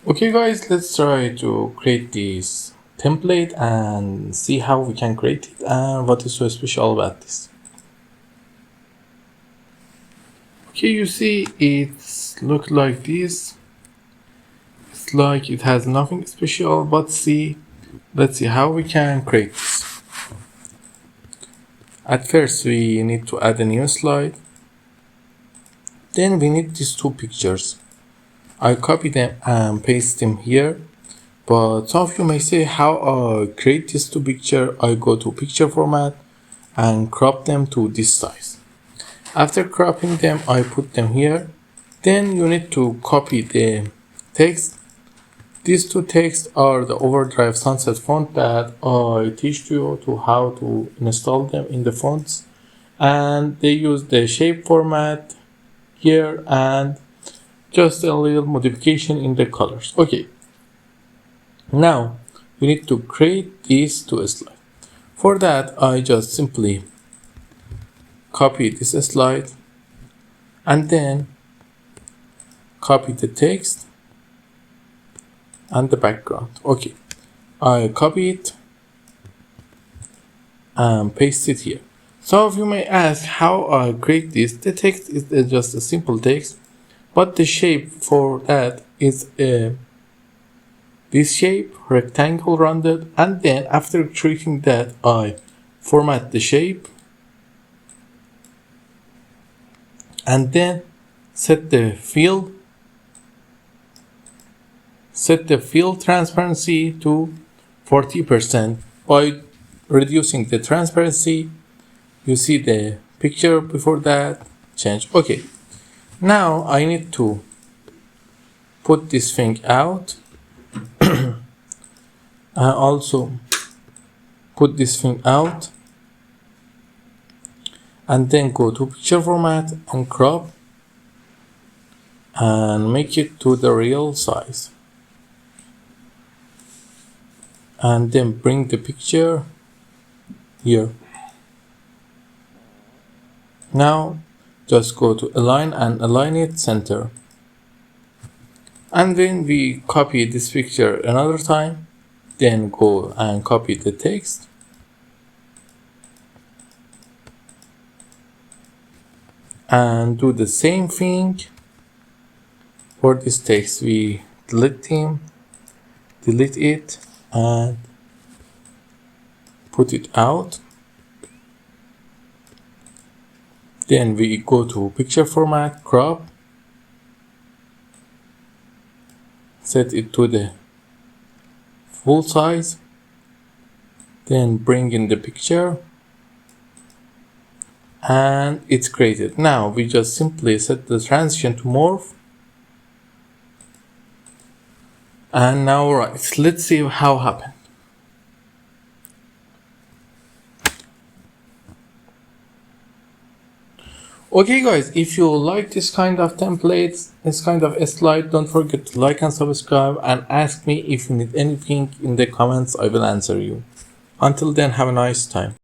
Okay guys, let's try to create this template and see how we can create it and what is so special about this. Okay, you see it's look like this. It's like it has nothing special, but let's see how we can create this. At first we need to add a new slide. Then we need these two pictures. I copy them and paste them here. But some of you may say how I create these two pictures. I go to picture format and crop them to this size. After cropping them, I put them here. Then you need to copy the text. These two texts are the Overdrive Sunset font that I teach you to how to install them in the fonts. And they use the shape format here and just a little modification in the colors. Okay. Now we need to create these to a slide. For that, I just simply copy this slide and then copy the text and the background. Okay, I copy it and paste it here. Some of you may ask how I create this. The text is just a simple text, but the shape for that is this shape, rectangle rounded, and then after creating that, I format the shape and then set the fill transparency to 40%. By reducing the transparency, you see the picture before that change. Okay, now I need to put this thing out. I also put this thing out and then go to picture format and crop and make it to the real size and then bring the picture here. Now just go to align and align it center. And then we copy this picture another time, then go and copy the text and do the same thing for this text. We delete it and put it out. Then we go to picture format, crop, set it to the full size, then bring in the picture and it's created. Now we just simply set the transition to morph. And now right, let's see how happened. Okay guys, if you like this kind of templates, this kind of a slide, don't forget to like and subscribe and ask me if you need anything in the comments. I will answer you. Until then, have a nice time.